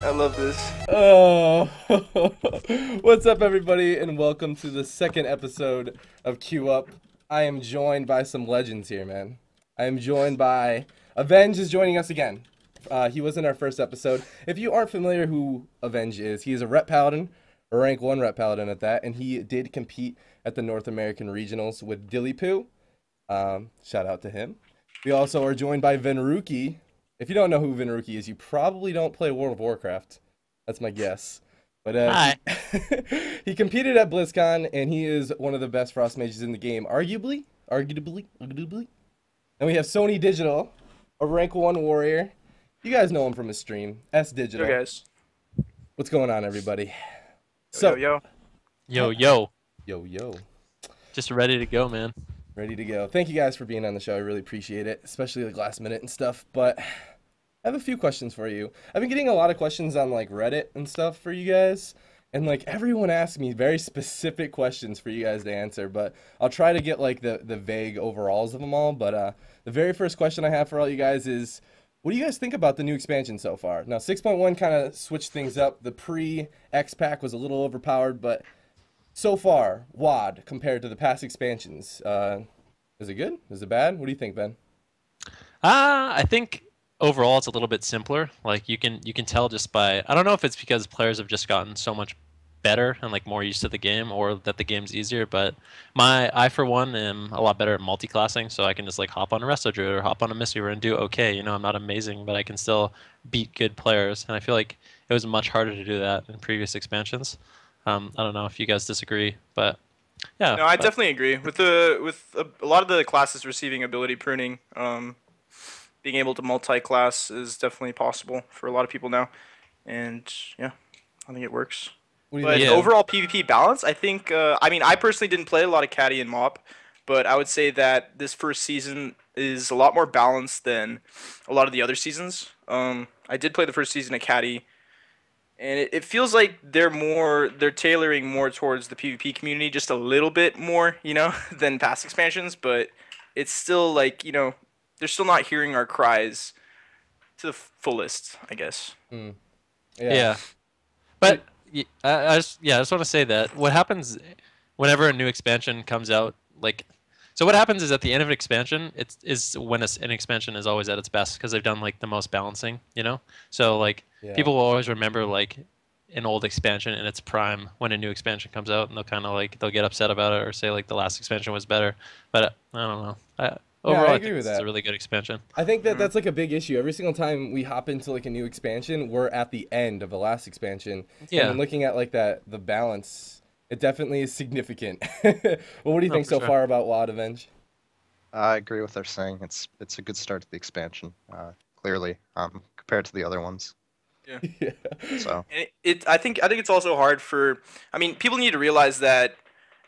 I love this. Oh, what's up, everybody, and welcome to the second episode of Q Up. I am joined by some legends here, man. I am joined by Avenge is joining us again. He was in our first episode. If you aren't familiar who Avenge is, he is a rep paladin, a rank one rep paladin at that, and he did compete at the North American regionals with Dillypoo. Shout out to him. We also are joined by Venruki. If you don't know who Venruki is, you probably don't play World of Warcraft. That's my guess. But he Hi. he competed at BlizzCon, and he is one of the best frost mages in the game, arguably. And we have SonyDigital, a rank one warrior. You guys know him from his stream, S Yo, Digital. guys. What's going on, everybody? Yo, So, yo, Yo, yo. yo, Just ready to go, man. ready to go. Thank you guys for being on the show. I really appreciate it, especially like last minute and stuff. But I have a few questions for you. I've been getting a lot of questions on like Reddit and stuff for you guys. And like everyone asks me very specific questions for you guys to answer, but I'll try to get like the vague overalls of them all. But the very first question I have for all you guys is, what do you guys think about the new expansion so far? Now 6.1 kind of switched things up. The pre X pack was a little overpowered, but so far, WAD compared to the past expansions, is it good? Is it bad? What do you think, Ben? I think overall it's a little bit simpler. Like you can tell just by I don't know if it's because players have just gotten so much better and like more used to the game or that the game's easier, but I for one am a lot better at multi-classing, so I can just like hop on a Resto Druid or hop on a Mistweaver and do okay. I'm not amazing, but I can still beat good players, and I feel like it was much harder to do that in previous expansions. I don't know if you guys disagree, but yeah, No, I but definitely agree with a lot of the classes receiving ability pruning. Being able to multi-class is definitely possible for a lot of people now, and yeah, I think it works. What do you think, But yeah. Ben? overall PvP balance, I think. I mean, I personally didn't play a lot of Caddy and Mop, but I would say that this first season is a lot more balanced than a lot of the other seasons. I did play the first season of Caddy, and it feels like they're tailoring more towards the PvP community just a little bit more, than past expansions, but it's still like, they're still not hearing our cries to the fullest, I guess. Hmm. Yeah. Yeah. What? But I just want to say that what happens whenever a new expansion comes out, like, so what happens is at the end of an expansion, it's is when an expansion is always at its best because they've done like the most balancing, you know. So like Yeah. people will always remember like an old expansion in its prime when a new expansion comes out, and they'll kind of like they'll get upset about it or say like the last expansion was better. But I don't know. Yeah, I Overall, I agree think with this is a that. really good expansion. I think that Mm. that's like a big issue. Every single time we hop into like a new expansion, we're at the end of the last expansion. And when Yeah. looking at like the balance, it definitely is significant. Well, what do you No, think for so sure. far about WoD Avenge? I agree with their saying. It's a good start to the expansion, clearly, compared to the other ones. Yeah. Yeah. So I think it's also hard for. I mean, people need to realize that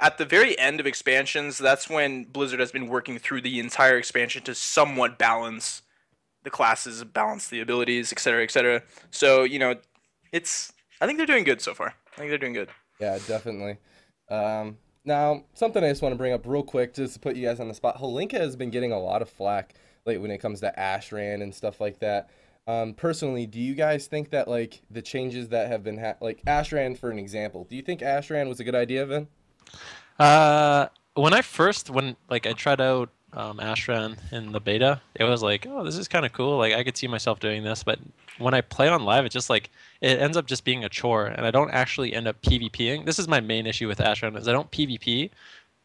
at the very end of expansions, that's when Blizzard has been working through the entire expansion to somewhat balance the classes, balance the abilities, etc., etc. So it's. I think they're doing good so far. I think they're doing good. Yeah, definitely. Now, something I just want to bring up real quick, just to put you guys on the spot. Holinka has been getting a lot of flack lately when it comes to Ashran and stuff like that. Personally, do you guys think that like the changes that have been like Ashran, for an example, do you think Ashran was a good idea, Vin? When when like I tried out Ashran in the beta, it was like, oh, this is kind of cool. Like I could see myself doing this, but when I play on live, it just like it ends up just being a chore, and I don't actually end up PvPing. This is my main issue with Ashran is I don't PvP.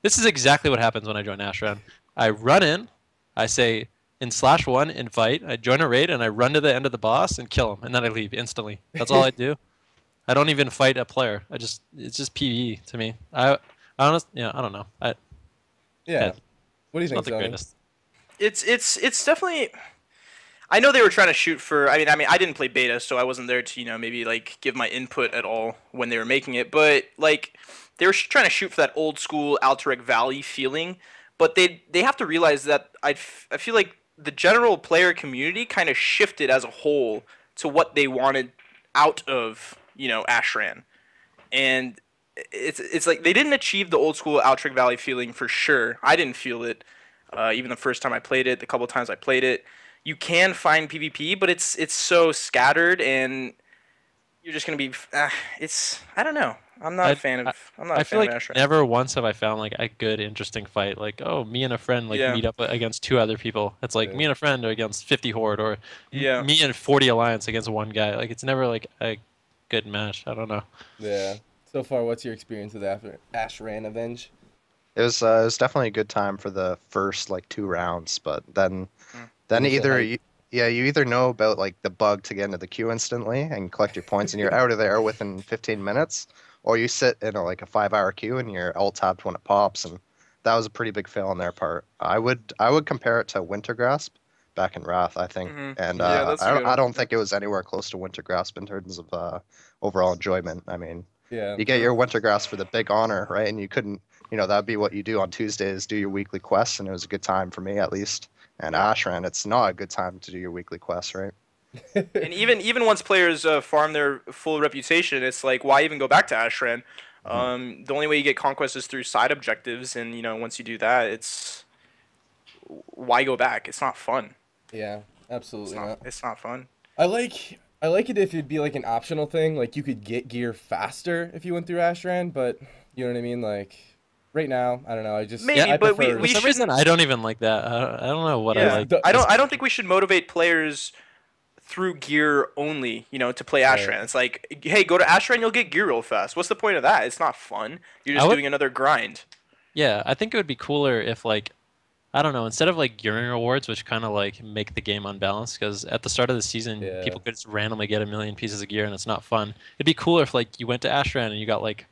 This is exactly what happens when I join Ashran. I run in, I say in /1 invite, I join a raid, and I run to the end of the boss and kill him, and then I leave instantly. That's all I do. I don't even fight a player. It's just PvE to me. I don't know. Yeah, Yeah. What do you it's not think, the Sony? greatest. It's definitely. I know they were trying to shoot for. I mean, I didn't play beta, so I wasn't there to maybe like give my input at all when they were making it. But like they were trying to shoot for that old school Alterac Valley feeling. But they have to realize that I feel like the general player community kind of shifted as a whole to what they wanted out of Ashran, and it's like they didn't achieve the old school Alterac Valley feeling for sure. I didn't feel it. Even the first time I played it, the couple times I played it, you can find PvP, but it's so scattered, and you're just gonna be. It's I don't know. I, I I'm not I a feel fan of like Ashran. never once have I found like a good, interesting fight. Like, oh, me and a friend like Yeah, meet up against two other people. It's like Yeah. me and a friend are against 50 horde, or yeah. me and 40 alliance against one guy. Like, it's never like a good match. I don't know. Yeah. So far, what's your experience with after Ashran Avenge? It was definitely a good time for the first like 2 rounds, but Mm. then Initial either hype. you, yeah, you either know about like the bug to get into the queue instantly and collect your points and you're out of there within 15 minutes, or you sit in like a 5 hour queue and you're alt tabbed when it pops, and that was a pretty big fail on their part. I would compare it to Winter Grasp back in Wrath, I think, Hmm. and Yeah, that's a good I one. don't think it was anywhere close to Winter Grasp in terms of overall enjoyment. I mean, Yeah. you get your Winter Grasp for the big honor, right? And you couldn't, that'd be what you do on Tuesdays, do your weekly quests, and it was a good time for me at least. And Ashran, it's not a good time to do your weekly quests, right? And even once players farm their full reputation, it's like why even go back to Ashran? Mhm. The only way you get conquest is through side objectives, and once you do that, it's why go back? It's not fun. Yeah. It's Absolutely not. not. It's not fun. I like it if it'd be like an optional thing, like you could get gear faster if you went through Ashran, but you know what I mean? Like right now, I don't know. Yeah, Maybe, I but we prefer for we some reason shouldn't. I don't even like that. I don't know what I it's Yeah, like. the Just I don't think we should motivate players through gear only, to play right. Ashran. It's like, hey, go to Ashran, you'll get gear real fast. What's the point of that? It's not fun. You're I just would. doing another grind. Yeah, I think it would be cooler if like I don't know, instead of like gearing rewards, which kind of like make the game unbalanced, because at the start of the season, Yeah. people could just randomly get a million pieces of gear and it's not fun. It'd be cooler if like you went to Ashran and you got like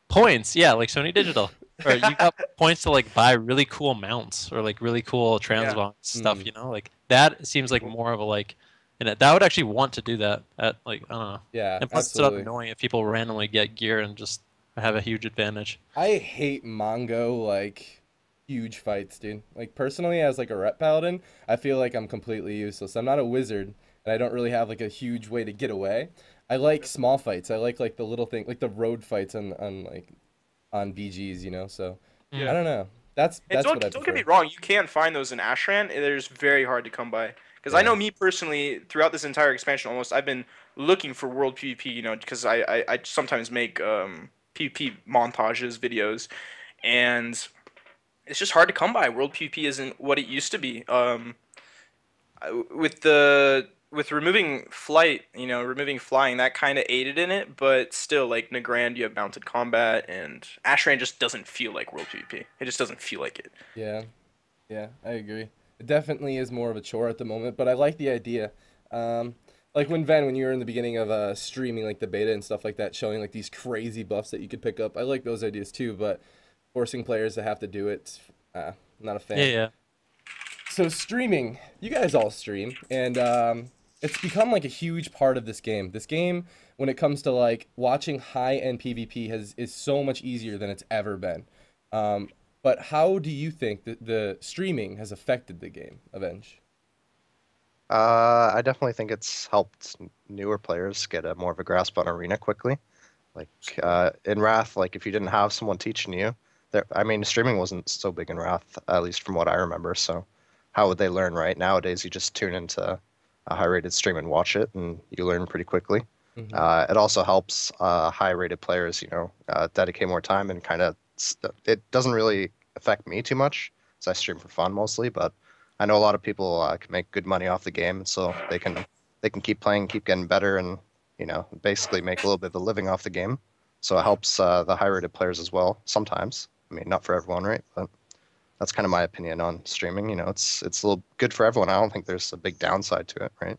points, yeah, like Sony Digital, or you got points to like buy really cool mounts or like really cool Yeah, transmog stuff. Mm, Like that seems pretty like cool. more of a like, and that would actually want to do that at like I don't know. yeah, And plus, it's not absolutely. annoying if people randomly get gear and just have a huge advantage. I hate Mongo like huge fights, dude. Like personally, as like a rep paladin, I feel like I'm completely useless. I'm not a wizard, and I don't really have like a huge way to get away. I like small fights. I like the little thing, like the road fights on BGs, So I Yeah. Mm. don't know. And That's what I don't get me prefer. wrong, you can find those in Ashran. They're just very hard to come by. Because I Yeah. know me personally, throughout this entire expansion, almost I've been looking for world PvP. Because I sometimes make PvP montages videos, and it's just hard to come by. World PvP isn't what it used to be. With removing flight, removing flying, that kind of aided in it, but still, like Nagrand, you have mounted combat, and Ashran just doesn't feel like World PvP. It just doesn't feel like it. Yeah. Yeah, I agree. It definitely is more of a chore at the moment, but I like the idea. Um, like when you were in the beginning of streaming like the beta and stuff like that, showing like these crazy buffs that you could pick up. I like those ideas too, but forcing players to have to do it, not a Yeah, fan. yeah. So streaming, you guys all stream, and it's become like a huge part of this game. This game, when it comes to like watching high end PvP, has is so much easier than it's ever been. Um, but how do you think that the streaming has affected the game, Avenge? I definitely think it's helped newer players get a more of a grasp on Arena quickly. Like in Wrath, like if you didn't have someone teaching you, there, I mean, streaming wasn't so big in Wrath, at least from what I remember. So how would they learn, right? Nowadays, you just tune into a high-rated stream and watch it, and you learn pretty quickly. Hmm. It also helps high-rated players, dedicate more time and kind of. It doesn't really affect me too much, so I stream for fun mostly. But I know a lot of people can make good money off the game, so they can keep playing, keep getting better, and basically make a little bit of a living off the game. So it helps the high-rated players as well sometimes. I mean, not for everyone, right? But that's kind of my opinion on streaming. It's a little good for everyone. I don't think there's a big downside to it, right?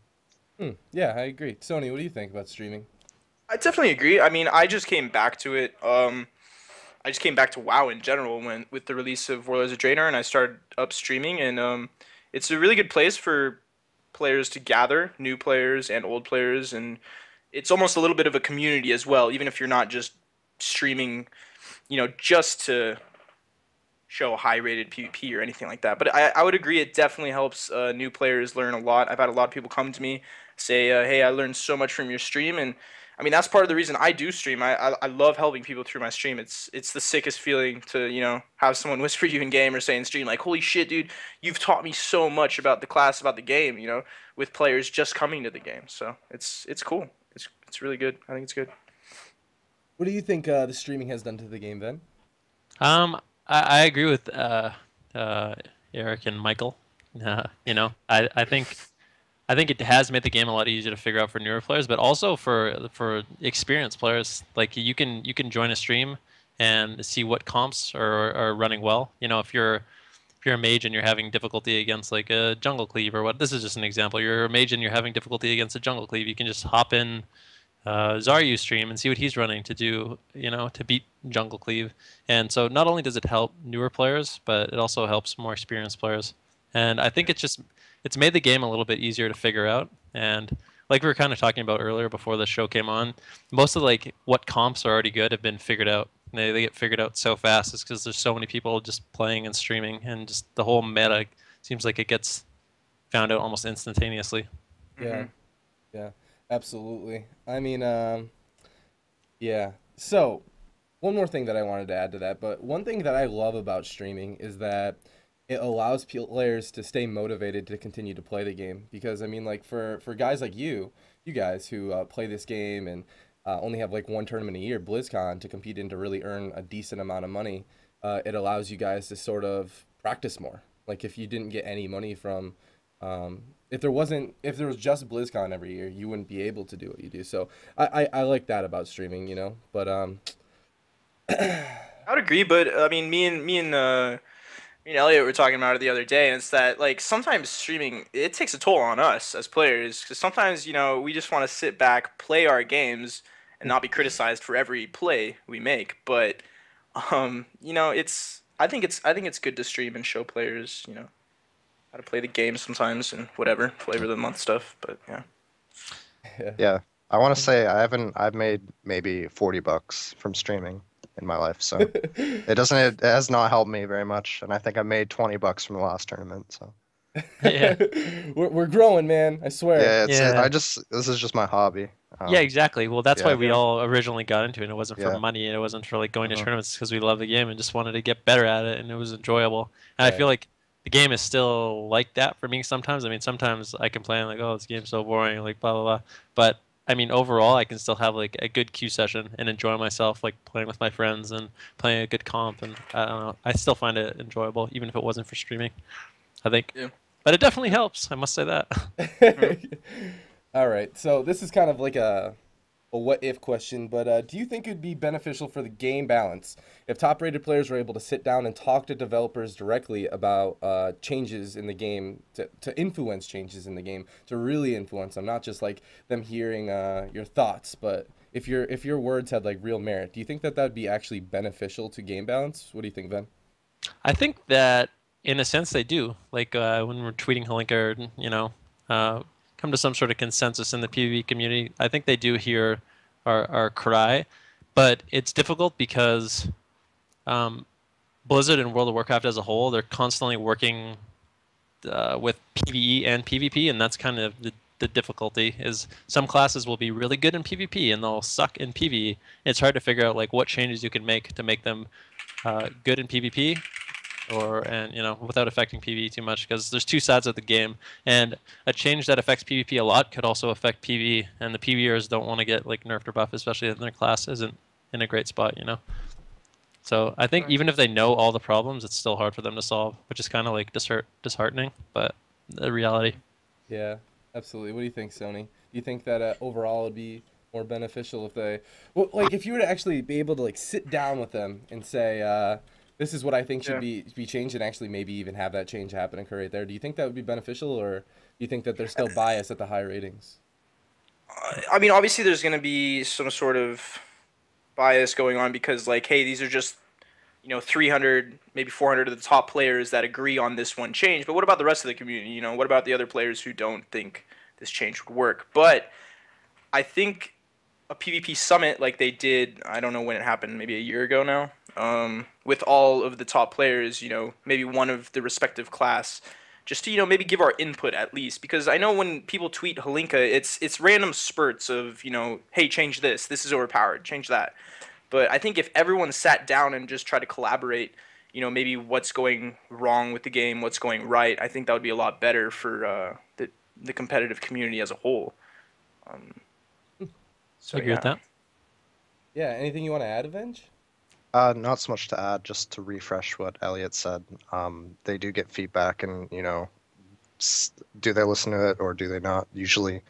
Hmm. Yeah, I agree. Sony, what do you think about streaming? I definitely agree. I mean, I just came back to it. I just came back to WoW in general when with the release of Warlords of Draenor, and I started up streaming, and it's a really good place for players to gather, new players and old players, and it's almost a little bit of a community as well, even if you're not just streaming, just to show high rated PvP or anything like that. But I would agree it definitely helps new players learn a lot. I've had a lot of people come to me say, "Hey, I learned so much from your stream," and I mean that's part of the reason I do stream. I love helping people through my stream. It's the sickest feeling to have someone whisper you in game or say in stream like, "Holy shit, dude, you've taught me so much about the class, about the game," with players just coming to the game. So it's cool. It's really good. I think it's good. What do you think the streaming has done to the game, then? I agree with uh, Eric and Michael. I think it has made the game a lot easier to figure out for newer players, but also for experienced players. Like you can join a stream and see what comps are running well. If you're a mage and you're having difficulty against like a jungle cleave or what, this is just an example. You're a mage and you're having difficulty against a jungle cleave. You can just hop in Zaryu stream and see what he's running to do, to beat jungle cleave. And so not only does it help newer players, but it also helps more experienced players. And I think it's made the game a little bit easier to figure out. And like we were kind of talking about earlier before the show came on, most of like what comps are already good have been figured out. They get figured out so fast. It's because there's so many people just playing and streaming, and just the whole meta seems like it gets found out almost instantaneously. Yeah, yeah, absolutely. I mean, yeah. So, one more thing that I wanted to add to that, but one thing that I love about streaming is that it allows players to stay motivated to continue to play the game. Because I mean, like for guys like you guys who play this game and only have like one tournament a year, BlizzCon, to compete in to really earn a decent amount of money, it allows you guys to sort of practice more. Like if you didn't get any money from, if there was just BlizzCon every year, you wouldn't be able to do what you do. So I like that about streaming, you know. But I would agree, but I mean, me and Elliot were talking about it the other day, and it's that like sometimes streaming it takes a toll on us as players because sometimes we just want to sit back, play our games, and not be criticized for every play we make. But it's I think it's good to stream and show players how to play the game sometimes and whatever flavor of the month stuff. But yeah, yeah. Yeah, I want to say I've made maybe $40 from streaming in my life, so it has not helped me very much, and I think I made $20 from the last tournament. So Yeah. We're growing, man. I swear. yeah, Yeah. this is just my hobby. Yeah, exactly. Well, that's why Yeah, we yeah, all originally got into it. And it wasn't for yeah, money, and it wasn't for like going to uh tournaments because we love the game and just wanted to get better at it, and it was enjoyable. And I Right. feel like the game is still like that for me sometimes. I mean, sometimes I complain like, "Oh, this game's so boring," like blah blah blah. But I mean, overall, I can still have like a good queue session and enjoy myself, like playing with my friends and playing a good comp. And I don't know, I still find it enjoyable, even if it wasn't for streaming. I think, yeah. but it definitely helps. I must say that. Mhm. All right. So this is kind of like a what if question, but do you think it'd be beneficial for the game balance if top rated players were able to sit down and talk to developers directly about changes in the game, to influence changes in the game, to really influence them, not just like them hearing your thoughts, but if your words had like real merit? Do you think that that'd be actually beneficial to game balance? What do you think, Ben? I think that in a sense they do. Like when we're tweeting Holinka, uh, come to some sort of consensus in the PvP community. I think they do hear our cry, but it's difficult because um, Blizzard and World of Warcraft as a whole, they're constantly working with PvE and PvP, and that's kind of the difficulty. Is some classes will be really good in PvP and they'll suck in PvE. It's hard to figure out like what changes you can make to make them good in PvP without affecting PvE too much, because there's two sides of the game, and a change that affects PvP a lot could also affect PvE, and the PvEers don't want to get like nerfed or buffed, especially if their class isn't in a great spot. So I think Right. even if they know all the problems, it's still hard for them to solve, which is kind of like disheartening, but the reality. Yeah, absolutely. What do you think, Sony? Do you think that overall it'd be more beneficial if they, well, like if you were to actually be able to like sit down with them and say, this is what I think should Yeah. be changed, and actually maybe even have that change happen and occur right there? Do you think that would be beneficial, or do you think that they're still biased at the high ratings? I mean, obviously, there's gonna be some sort of bias going on because, like, hey, these are just 300, maybe 400 of the top players that agree on this one change. But what about the rest of the community? What about the other players who don't think this change would work? But I think a PvP summit like they did, I don't know when it happened, maybe a year ago now, with all of the top players, maybe one of the respective class, just to, maybe give our input at least. Because I know when people tweet Holinka, it's random spurts of, hey, change this, this is overpowered, change that. But I think if everyone sat down and just tried to collaborate, maybe what's going wrong with the game, what's going right, I think that would be a lot better for the competitive community as a whole. Um, So I agree with yeah. that. Yeah, anything you want to add, Avenge? Not so much to add, just to refresh what Elliot said. They do get feedback, and do they listen to it or do they not? Usually,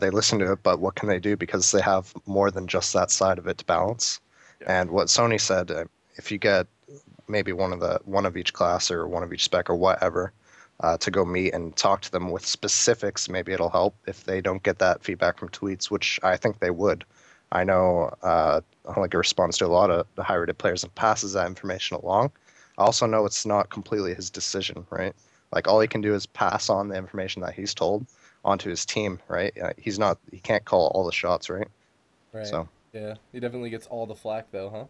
they listen to it, but what can they do because they have more than just that side of it to balance? Yeah. And what Sony said, if you get maybe one of each class or one of each spec or whatever, to go meet and talk to them with specifics, maybe it'll help if they don't get that feedback from tweets, which I think they would. I know, like a response to a lot of the high-rated players and passes that information along. I also know it's not completely his decision, right? Like all he can do is pass on the information that he's told onto his team, right? He can't call all the shots, right? Right. So Yeah, he definitely gets all the flack though,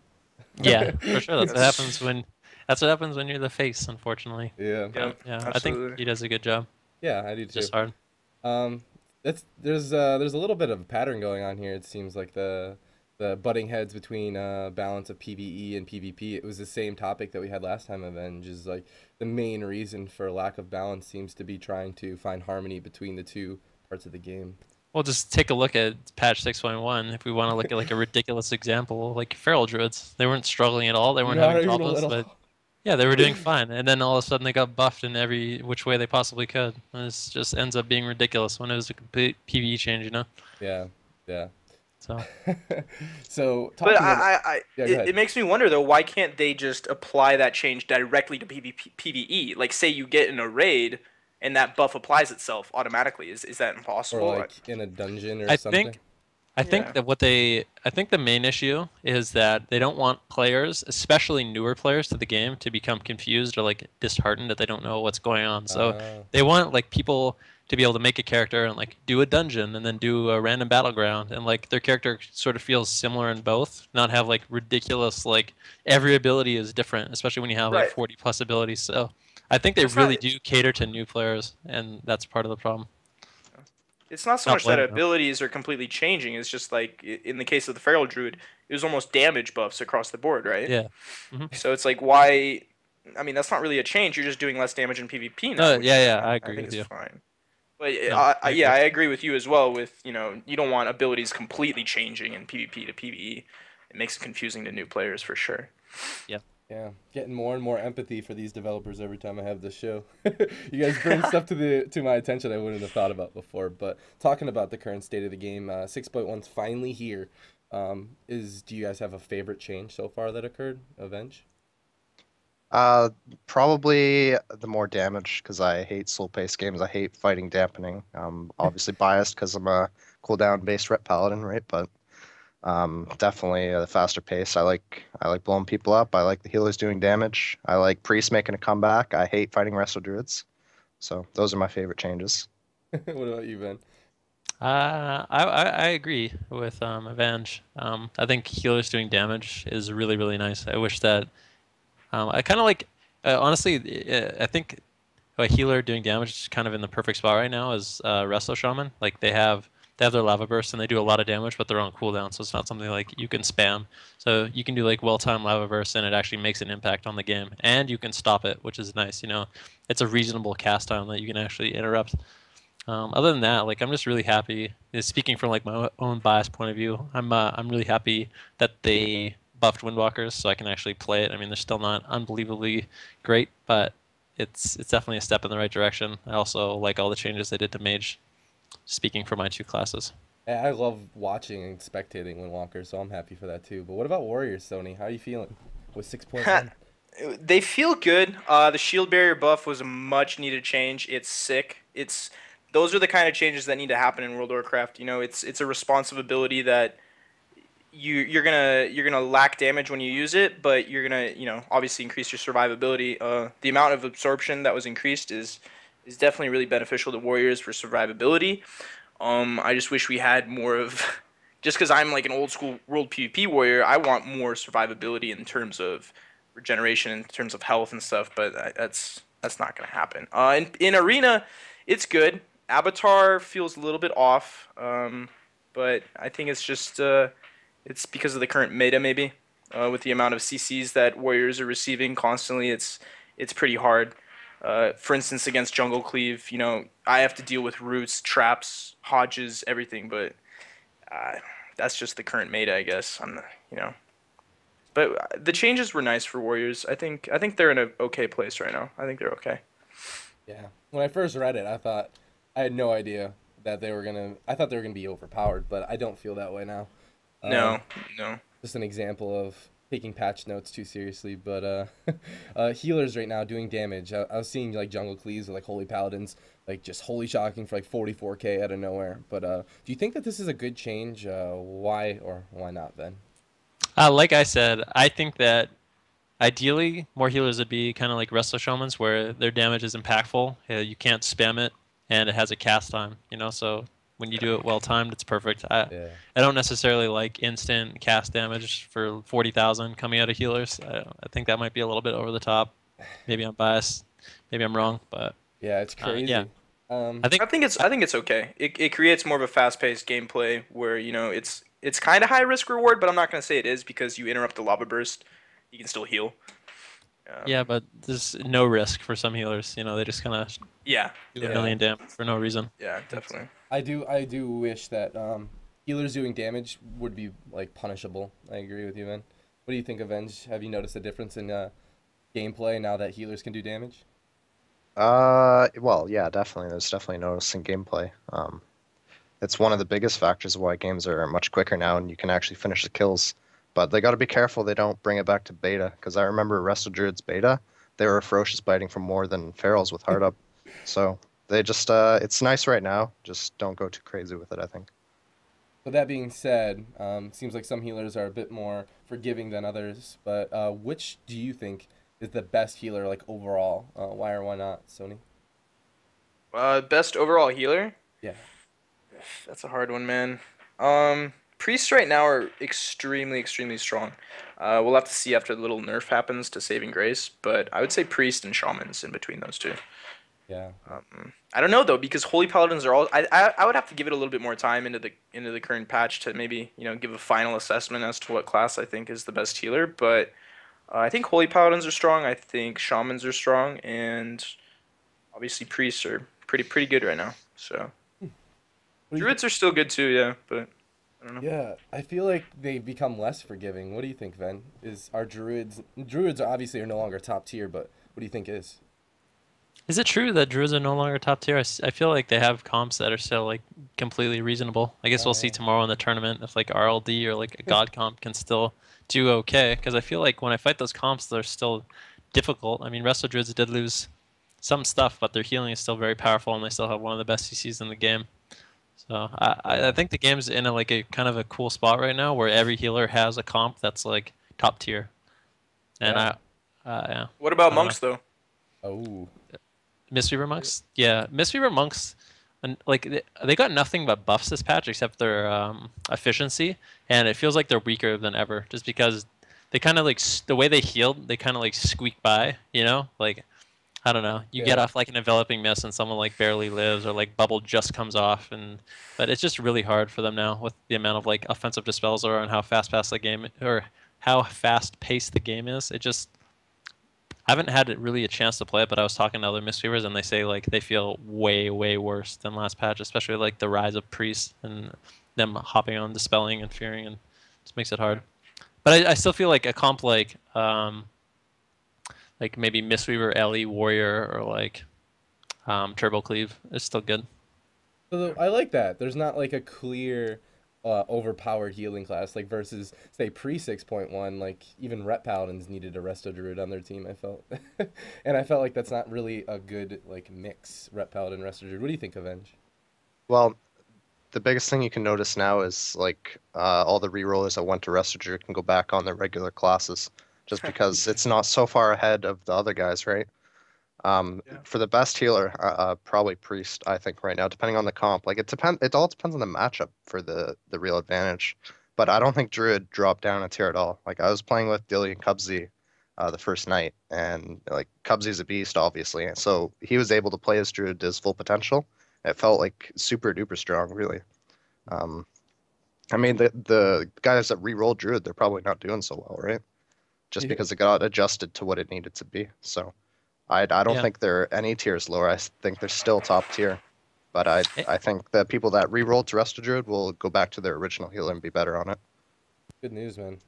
Yeah, for sure. That's That's what happens when you're the face, unfortunately. yeah. yeah, Yeah, I think absolutely. he does a good job. Yeah, I do It's too. just hard. Um, that's there's a little bit of a pattern going on here. It seems like the butting heads between balance of PvE and PvP. It was the same topic that we had last time. Avenge is like the main reason for lack of balance seems to be trying to find harmony between the two parts of the game. We'll just take a look at patch 6.1 if we want to look at like a ridiculous example, like feral druids. They weren't struggling at all. They weren't Not having even a problems, little. but yeah, they were doing fine. And then all of a sudden they got buffed in every which way they possibly could. And it just ends up being ridiculous when it was a complete PvE change, you know? Yeah, yeah. So So But talking about yeah, go it ahead. makes me wonder though, why can't they just apply that change directly to PvE? Like, say you get in a raid, and that buff applies itself automatically. Is that Or impossible? like in a dungeon or I something. think I think Yeah. that I think the main issue is that they don't want players, especially newer players to the game, to become confused or like disheartened that they don't know what's going on. So Uh, they want like people to be able to make a character and like do a dungeon and then do a random battleground and like their character sort of feels similar in both, not have like ridiculous like every ability is different, especially when you have like Right. 40 plus abilities. So I think they It's not. really do cater to new players and that's part of the problem. It's not so Not much that blaming them. abilities are completely changing. It's just like in the case of the feral druid, it was almost damage buffs across the board, right? Yeah. hmm So it's like why? I mean, that's not really a change. You're just doing less damage in PvP now, No, which yeah, I I agree think with is you. fine. But No, I yeah, agree. I agree with you as well. With you don't want abilities completely changing in PvP to PvE. It makes it confusing to new players for sure. Yeah. yeah, getting more and more empathy for these developers every time I have this show. You guys bring stuff to my attention I wouldn't have thought about before. But talking about the current state of the game, 6.1's finally here. Do you guys have a favorite change so far that occurred? Avenge? Uh, probably the more damage because I hate slow-paced games. I hate fighting dampening. Obviously biased because I'm a cooldown-based rep paladin, right? But definitely the faster pace. I like blowing people up. I like the healers doing damage. I like priests making a comeback. I hate fighting wrestle druids. So those are my favorite changes. What about you, Ben? I agree with Avenge. I think healers doing damage is really really nice. I wish that I kind of like honestly. I think a healer doing damage is kind of in the perfect spot right now is Resto Shaman. Like they have their lava burst and they do a lot of damage, but they're on cooldown, so it's not something like you can spam. So you can do like well-timed lava burst and it actually makes an impact on the game, and you can stop it, which is nice. You know, it's a reasonable cast time that you can actually interrupt. Other than that, like I'm just really happy. Speaking from like my own biased point of view, I'm really happy that they buffed Windwalkers so I can actually play it. I mean, they're still not unbelievably great, but it's definitely a step in the right direction. I also like all the changes they did to Mage. Speaking for my two classes. I love watching and spectating Windwalker, so I'm happy for that too. But what about Warriors, Sony? How are you feeling with 6.1? They feel good. The shield barrier buff was a much needed change. It's sick. It's those are the kind of changes that need to happen in World of Warcraft. It's a responsive ability that you're gonna lack damage when you use it, but you're gonna obviously increase your survivability. The amount of absorption that was increased is definitely really beneficial to warriors for survivability. I just wish we had more of just because I'm like an old school world PvP warrior, I want more survivability in terms of regeneration, in terms of health and stuff. But that's not gonna happen. In arena, it's good. Avatar feels a little bit off, but I think it's because of the current meta, maybe. With the amount of CCs that warriors are receiving constantly, it's pretty hard. For instance, against Jungle Cleave, I have to deal with roots, traps, hodges, everything. But uh, that's just the current meta, I guess. You know, but the changes were nice for Warriors. I think they're in a okay place right now. I think they're okay. Yeah. When I first read it, I had no idea that they were gonna. I thought they were gonna be overpowered, but I don't feel that way now. Um, No, no. just an example of taking patch notes too seriously. But healers right now doing damage. I was seeing like jungle cleaves or like holy paladins, like just holy shocking for like 44k out of nowhere. But do you think that this is a good change? Why or why not, then? Like I said, I think that ideally more healers would be kind of like Resto Shamans, where their damage is impactful. You can't spam it, and it has a cast time. So when you do it well timed, it's perfect. Yeah. I don't necessarily like instant cast damage for 40,000 coming out of healers. I think that might be a little bit over the top. Maybe I'm biased. Maybe I'm wrong, but Yeah, it's crazy. yeah. Um, I think I think it's okay. It creates more of a fast-paced gameplay where it's kind of high risk reward, but I'm not gonna say it is because you interrupt the lava burst, you can still heal. yeah, Um, but there's no risk for some healers. They just kind of yeah, do a yeah, yeah. million damage for no reason. yeah, It's, definitely. I do wish that healers doing damage would be like punishable. I agree with you, man. What do you think, Avenge? Have you noticed a difference in gameplay now that healers can do damage? Well, yeah, definitely. There's definitely noticing gameplay. It's one of the biggest factors of why games are much quicker now, and you can actually finish the kills. But they got to be careful they don't bring it back to beta, because I remember Resto Druid's beta, they were ferocious biting for more than Ferals with hard up. So they just, it's nice right now. Just don't go too crazy with it, I think. But that being said, seems like some healers are a bit more forgiving than others. But which do you think is the best healer, like overall? Why or why not, Sony? Best overall healer? Yeah. That's a hard one, man. Priests right now are extremely, extremely strong. We'll have to see after the little nerf happens to Saving Grace, but I would say priest and shamans in between those two. Yeah. I don't know though because holy paladins are all. I would have to give it a little bit more time into the current patch to maybe give a final assessment as to what class I think is the best healer. But I think holy paladins are strong. I think shamans are strong, and obviously priests are pretty good right now. So What do you think? druids are still good too, yeah. But I don't know. Yeah, I feel like they've become less forgiving. What do you think, Ven? Is our druids obviously are no longer top tier, but what do you think is? Is it true that Druids are no longer top tier? I feel like they have comps that are still like completely reasonable. I guess we'll see Uh, tomorrow in the tournament if like RLD or like a God comp can still do okay. Because I feel like when I fight those comps, they're still difficult. I mean, Resto Druids did lose some stuff, but their healing is still very powerful, and they still have one of the best CCs in the game. So I yeah. think the game's in a like a kind of a cool spot right now where every healer has a comp that's like top tier. And Yeah. yeah, What about I don't know. monks though? Oh. Mistweaver monks? Yeah, Mistweaver monks, and like they got nothing but buffs this patch except their efficiency, and it feels like they're weaker than ever just because they kind of like the way they healed, they kind of like squeak by, like I don't know. You get Yeah. off like an enveloping mist and someone like barely lives or like bubble just comes off but it's just really hard for them now with the amount of like offensive dispels are and how fast paced the game or how fast paced the game is. It just I haven't had really a chance to play it, but I was talking to other Mistweavers and they say like they feel way, way worse than last patch, especially like the rise of priests and them hopping on dispelling and fearing and just makes it hard. But I still feel like a comp like maybe Mistweaver, Ellie, Warrior, or like Turbo Cleave is still good. So I like that. There's not like a clear overpowered healing class like versus say pre 6.1 like even rep paladins needed a resto druid on their team I felt. And I felt like that's not really a good like mix rep paladin resto druid. What do you think, Avenge? Well, the biggest thing you can notice now is like all the rerollers that went to Restoger can go back on their regular classes just because it's not so far ahead of the other guys, right? Yeah. For the best healer, probably Priest, I think right now, depending on the comp. Like it all depends on the matchup for the real advantage. But I don't think Druid dropped down a tier at all. Like I was playing with Dilly and Cubsy the first night, and like Cubsy's a beast, obviously, and so he was able to play his Druid to his full potential. It felt like super duper strong, really. Um, I mean, the guys that re-rolled Druid, they're probably not doing so well, right? Just Yeah. because it got adjusted to what it needed to be. So I don't Yeah, think they're any tiers lower. I think they're still top tier. But Eh, I think the people that re-rolled to Resto Druid will go back to their original healer and be better on it. Good news, man.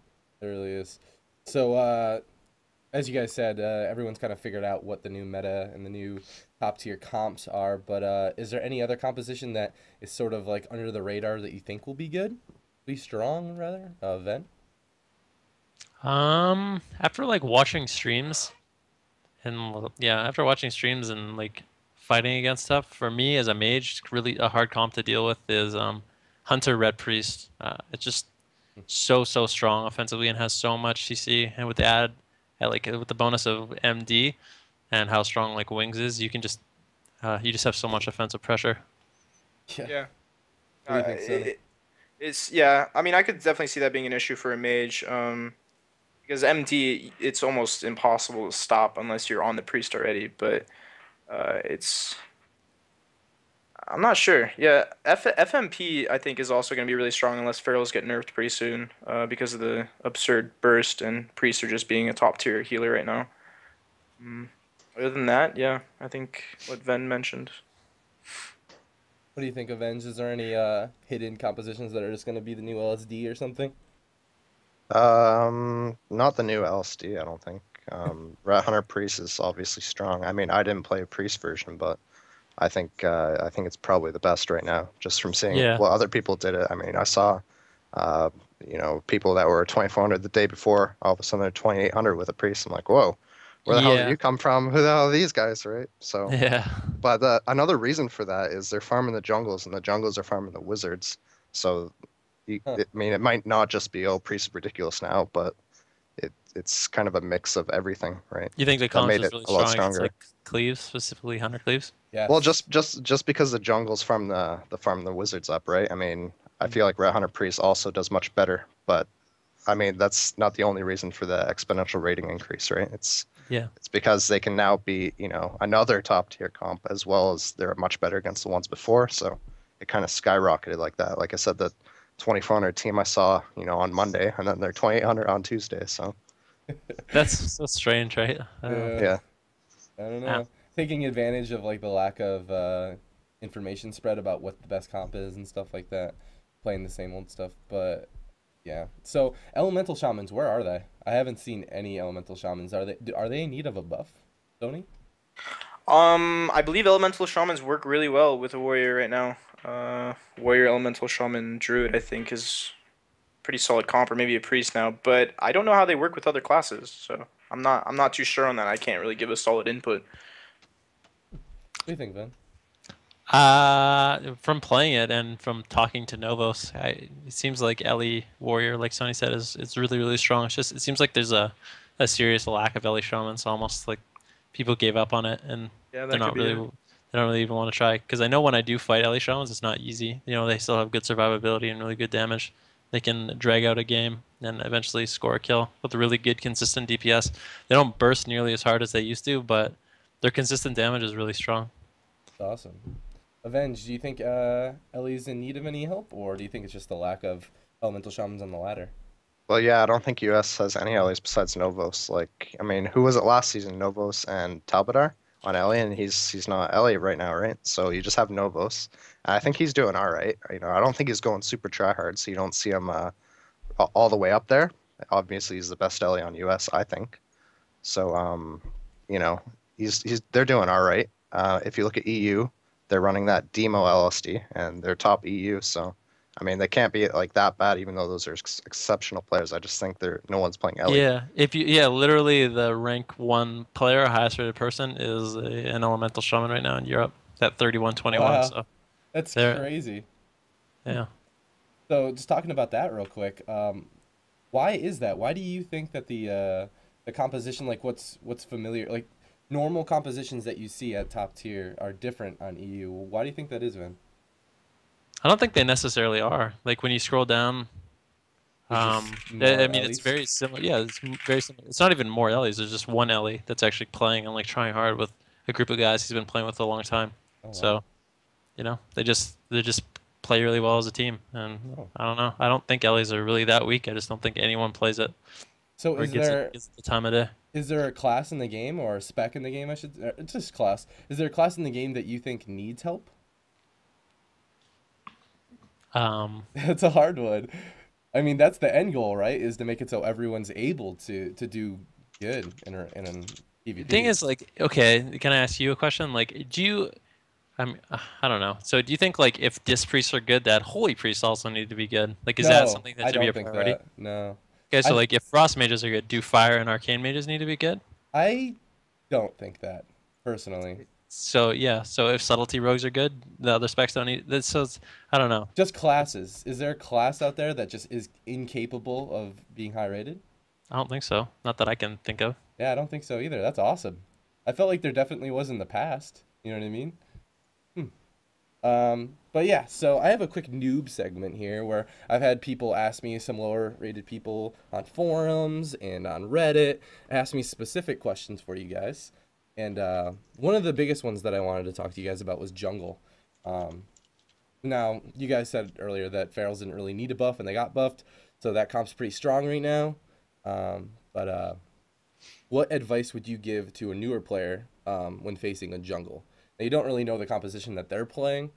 It really is. So, as you guys said, everyone's kind of figured out what the new meta and the new top tier comps are. But is there any other composition that is sort of like under the radar that you think will be good, be strong rather? Ven? After like watching streams and yeah, after watching streams and like fighting against stuff, for me as a mage, really a hard comp to deal with is Hunter Red Priest. It's just so strong offensively and has so much CC, and with the add, like with the bonus of MD and how strong like Wings is, you just have so much offensive pressure. Yeah. Yeah. What do you think, Sony? It's yeah. I mean, I could definitely see that being an issue for a mage. Because MD, it's almost impossible to stop unless you're on the priest already. But it's I'm not sure. Yeah, FMP I think is also going to be really strong unless Pharaohs get nerfed pretty soon. Because of the absurd burst and priests are just being a top tier healer right now. Mm. Other than that, yeah, I think what Ven mentioned. What do you think, Avenge? Is there any hidden compositions that are just gonna be the new LSD or something? Not the new LSD, I don't think. Rat Hunter Priest is obviously strong. I mean, I didn't play a Priest version, but I think it's probably the best right now, just from seeing Yeah, what other people did it. I mean, I saw, uh, people that were 2400 the day before, all of a sudden they're 2800 with a Priest. I'm like, whoa, where the hell did yeah, you come from? Who the hell are these guys, right? So, yeah, but another reason for that is they're farming the jungles, and the jungles are farming the wizards. So, Huh. I mean, it might not just be, oh, Priest is ridiculous now, but it's kind of a mix of everything, right? You think the That comp's made just it really a lot strong against stronger. like Cleaves, specifically Hunter Cleaves? Well, Yes. just because the jungles from the farm the wizards up, right? I mean, I feel like Red Hunter Priest also does much better, but I mean that's not the only reason for the exponential rating increase, right? Yeah. It's because they can now be, another top tier comp as well as they're much better against the ones before, so it kind of skyrocketed like that. Like I said, the 2400 team I saw, on Monday, and then they're 2800 on Tuesday, so That's so strange, right? Yeah. yeah. I don't Yeah. know. Taking advantage of like the lack of information spread about what the best comp is and stuff like that. Playing the same old stuff, but yeah. So elemental shamans, where are they? I haven't seen any elemental shamans. Are they in need of a buff, Tony? I believe elemental shamans work really well with a warrior right now. Warrior elemental shaman druid I think is pretty solid comp, or maybe a priest now, but I don't know how they work with other classes, so I'm not too sure on that. I can't really give a solid input. What do you think, Ben? From playing it and from talking to Novos, it seems like Ellie Warrior, like Sonny said, is really strong. It's just it seems like there's a serious lack of Ellie Shamans, almost like people gave up on it and Yeah, they're that could not be really it. they don't really even want to try. Because I know when I do fight Ellie Shamans, it's not easy. You know, they still have good survivability and really good damage. They can drag out a game and eventually score a kill with a really good consistent DPS. They don't burst nearly as hard as they used to, but their consistent damage is really strong. Awesome. Avenge, do you think Ellie's in need of any help, or do you think it's just the lack of elemental shamans on the ladder? Well, yeah, I don't think US has any allies besides Novos. Like, I mean, who was it last season? Novos and Talbadar on Ellie, and he's not Ellie right now, right? So you just have Novos. And I think he's doing all right. I don't think he's going super try hard, so you don't see him all the way up there. Obviously, he's the best Ellie on US, I think. So, you know, he's they're doing all right. If you look at EU, they're running that Demo LSD, and they're top EU. So, I mean, they can't be like that bad, even though those are exceptional players. I just think they're no one's playing Ellie. Yeah, if you yeah, literally the rank one player, highest rated person, is an elemental shaman right now in Europe at 3121. Wow, So that's they're crazy. yeah. So just talking about that real quick, why is that? Why do you think that the composition, like what's familiar, like normal compositions that you see at top tier are different on EU? Why do you think that is, man? I don't think they necessarily are. Like when you scroll down, There's just I more mean it's Ellies. very similar. Yeah, it's very similar. It's not even more Ellies. There's just one Ellie that's actually playing and like trying hard with a group of guys he's been playing with a long time. Oh wow. So you know they just play really well as a team, and Oh. I don't know. I don't think Ellies are really that weak. I just don't think anyone plays it So or gives it the time of day. is there a class in the game or a spec in the game? I should it's just class. Is there a class in the game that you think needs help? That's a hard one. I mean, that's the end goal, right? Is to make it so everyone's able to do good in Thing PvP. is, like, okay, can I ask you a question? Like, I don't know. So do you think like if disc priests are good, that holy priests also need to be good? Like, is that No, something that I should be don't a think priority? that. No. Okay, so I like if frost mages are good, do fire and arcane mages need to be good? I don't think that personally. So yeah, so if subtlety rogues are good, the other specs don't need this. So I don't know. Just classes. Is there a class out there that just is incapable of being high rated? I don't think so. Not that I can think of. Yeah, I don't think so either. That's awesome. I felt like there definitely was in the past. You know what I mean? But yeah, so I have a quick noob segment here where I've had people ask me, some lower rated people on forums and on Reddit, ask me specific questions for you guys. And one of the biggest ones that I wanted to talk to you guys about was jungle. Um, Now, you guys said earlier that Ferals didn't really need a buff and they got buffed, so that comp's pretty strong right now. But what advice would you give to a newer player when facing a jungle? Now, you don't really know the composition that they're playing,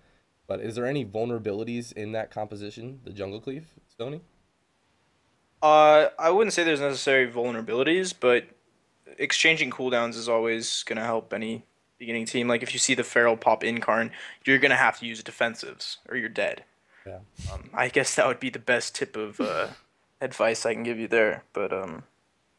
but is there any vulnerabilities in that composition, the jungle cleave, Stony? I wouldn't say there's necessary vulnerabilities, but exchanging cooldowns is always gonna help any beginning team. Like if you see the Feral pop Incarn, you're gonna have to use defensives or you're dead. Yeah. I guess that would be the best tip of advice I can give you there. But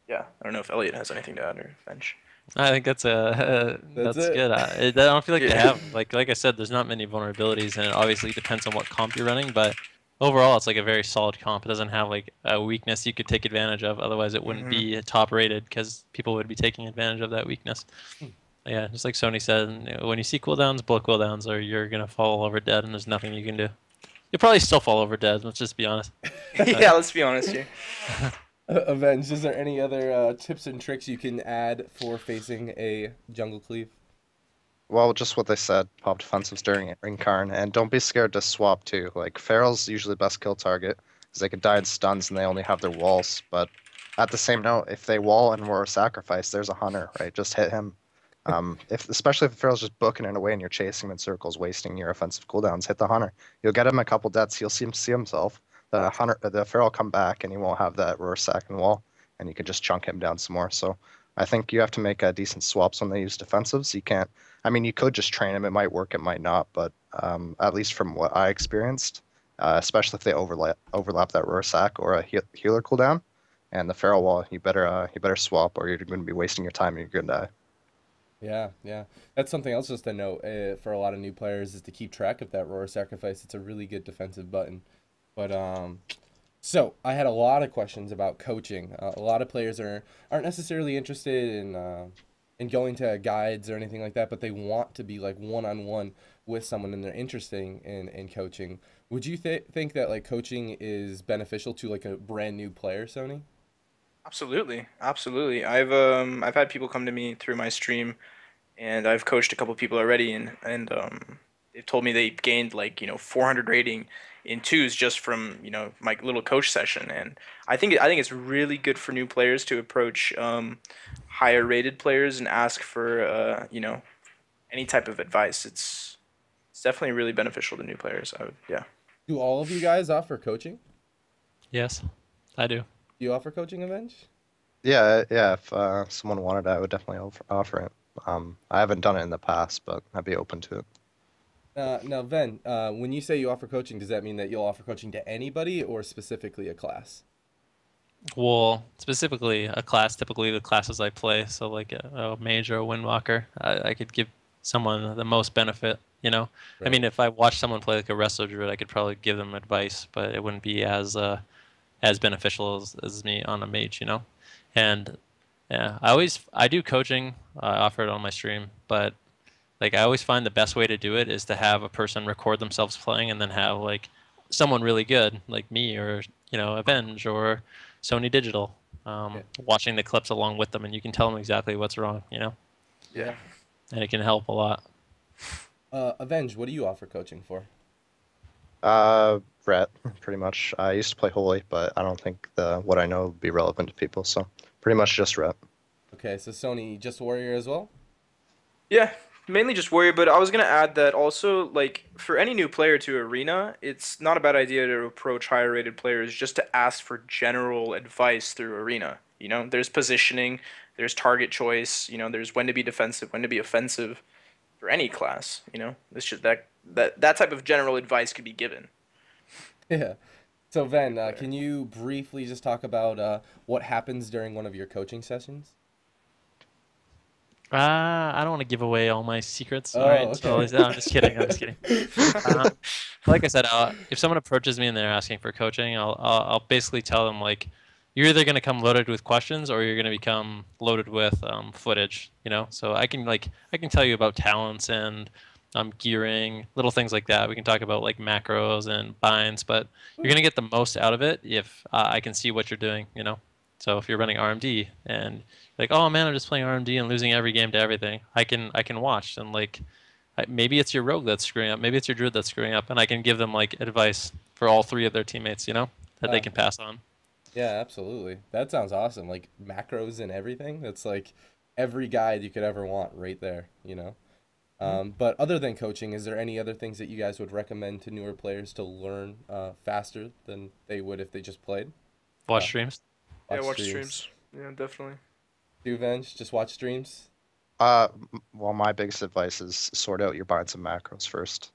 yeah, I don't know if Elliot has anything to add or Bench. I think That's that's it. good. I don't feel like they Yeah. have like I said, there's not many vulnerabilities, and it obviously depends on what comp you're running. But overall, it's like a very solid comp. It doesn't have like a weakness you could take advantage of. Otherwise, it wouldn't hmm be top rated because people would be taking advantage of that weakness. Hmm. Yeah, just like Sony said, when you see cooldowns, blow cooldowns, or you're gonna fall over dead, and there's nothing you can do. You'll probably still fall over dead. Let's just be honest. Yeah, let's be honest here. Avenge, is there any other tips and tricks you can add for facing a jungle cleave? Well, just what they said, pop defensives during Incarn, and don't be scared to swap too. Like Feral's usually the best kill target because they can die in stuns and they only have their walls. But at the same note, if they wall and were a sacrifice, there's a hunter, right? Just hit him. If especially if Feral's just booking it away and you're chasing him in circles, wasting your offensive cooldowns, hit the hunter. You'll get him a couple deaths. He'll see himself. The Feral come back and he won't have that reverse second wall, and you can just chunk him down some more. So I think you have to make decent swaps when they use defensives. You can't. I mean, you could just train him. It might work, it might not. But at least from what I experienced, especially if they overlap that reverse sack or a healer cooldown, and the feral wall, you better swap, or you're going to be wasting your time. And you're going to die. Yeah, yeah. That's something else just to note for a lot of new players is to keep track of that roar sacrifice. It's a really good defensive button. But so I had a lot of questions about coaching. A lot of players aren't necessarily interested in going to guides or anything like that, but they want to be like one on one with someone and they're interested in coaching. Would you think that like coaching is beneficial to like a brand new player, Sony? Absolutely, absolutely. I've had people come to me through my stream, and I've coached a couple people already, and they've told me they gained like 400 rating in twos just from my little coach session, and I think it's really good for new players to approach higher rated players and ask for any type of advice. It's definitely really beneficial to new players. Yeah. Do all of you guys offer coaching? Yes, I do. Do you offer coaching, Avenge? Yeah, yeah. If someone wanted it, I would definitely offer it. I haven't done it in the past, but I'd be open to it. Now, Ven, when you say you offer coaching, does that mean that you'll offer coaching to anybody or specifically a class? Well, specifically a class, typically the classes I play, so like a mage or a windwalker, I could give someone the most benefit, you know? I Right. mean, if I watch someone play like a wrestler druid, I could probably give them advice, but it wouldn't be as beneficial as me on a mage, you know? And yeah, I do coaching, I offer it on my stream, but like I always find the best way to do it is to have a person record themselves playing and then have like someone really good like me or Avenge or SonyDigital Yeah. watching the clips along with them, and you can tell them exactly what's wrong, Yeah. Yeah. and it can help a lot. Avenge, what do you offer coaching for? Ret, pretty much. I used to play Holy, but I don't think the what I know would be relevant to people. So pretty much just Ret. Okay, so Sony, just warrior as well? Yeah, Mainly just warrior, but I was gonna add that also, like, for any new player to arena, it's not a bad idea to approach higher rated players just to ask for general advice through arena. You know, there's positioning, there's target choice, you know, there's when to be defensive, when to be offensive for any class. You know, it's just that type of general advice could be given. Yeah. So Ven, Player. can you briefly just talk about what happens during one of your coaching sessions? I don't want to give away all my secrets. All Oh, right, so okay. I'm just kidding. I'm just kidding. Uh, like I said, if someone approaches me and they're asking for coaching, I'll basically tell them like, you're either going to come loaded with questions or you're going to become loaded with footage. You know, so I can tell you about talents and gearing, little things like that. We can talk about like macros and binds, but you're going to get the most out of it if I can see what you're doing. You know, so if you're running RMD and like, oh man, I'm just playing RMD and losing every game to everything, I can watch and like maybe it's your rogue that's screwing up, maybe it's your druid that's screwing up, and I can give them like advice for all three of their teammates, you know, that they Uh, can pass on. yeah, absolutely. That sounds awesome. Like macros and everything. That's like every guide you could ever want right there, you know? Mhm. But other than coaching, is there any other things that you guys would recommend to newer players to learn faster than they would if they just played? Watch Uh, streams. Yeah, watch watch streams. streams. Yeah, definitely. Do Venge, just watch streams. Well, my biggest advice is sort out your binds and macros first.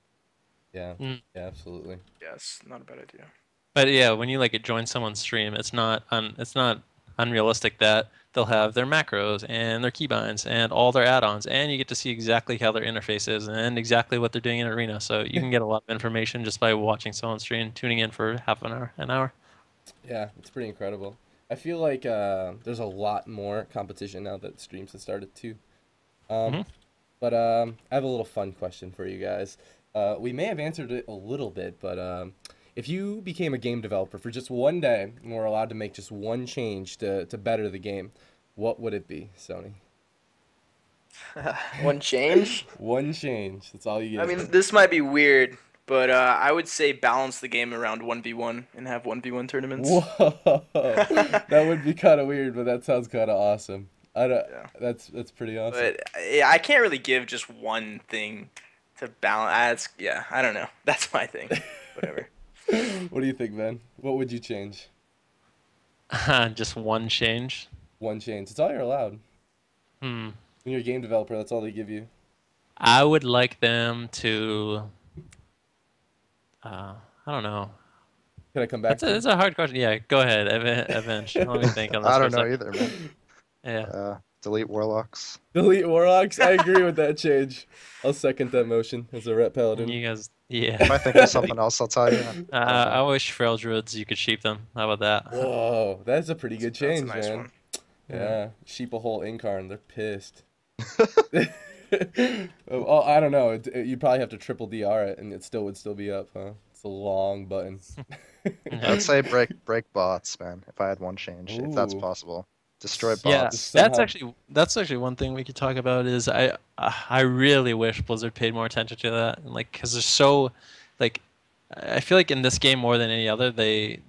Yeah, Mm. yeah, absolutely. Yes, not a bad idea. But yeah, when you like join someone's stream, it's not unrealistic that they'll have their macros and their keybinds and all their add-ons, and you get to see exactly how their interface is and exactly what they're doing in arena. So you can get a lot of information just by watching someone's stream, tuning in for half an hour, an hour. Yeah, it's pretty incredible. I feel like there's a lot more competition now that streams have started too. Um, Hmm. but I have a little fun question for you guys. We may have answered it a little bit, but if you became a game developer for just one day and were allowed to make just one change to better the game, what would it be, Sony? One change? One change. That's all you I get. mean, this might be weird, but I would say balance the game around 1v1 and have 1v1 tournaments. Whoa, that would be kind of weird, but that sounds kind of awesome. I don't. Yeah. That's pretty awesome. But yeah, I can't really give just one thing to balance. Yeah, I don't know. That's my thing. Whatever. What do you think, Ben? What would you change? Just one change. One change. It's all you're allowed. Hmm. When you're a game developer, that's all they give you. I would like them to. I don't know. Can I come back to you? That's a hard question. Yeah, go ahead, Avenge. Let me think on this I for a don't know second. either, man. Yeah. Delete warlocks. Delete Warlocks. I agree with that change. I'll second that motion as a rep paladin. You guys, If yeah. I think of something else, I'll tell you. I wish Feral Druids you could sheep them. How about that? Whoa, that's a pretty good That's a change, nice man. one. Yeah. Yeah, sheep a whole incarn. They're pissed. Oh, I don't know. You'd probably have to triple DR it, and it still would still be up, huh? It's a long button. Yeah. I'd say break bots, man. If I had one change, if that's Ooh, possible, destroy Yeah, just bots. somehow. that's actually one thing we could talk about is I really wish Blizzard paid more attention to that, and like because they're so like I feel like in this game more than any other they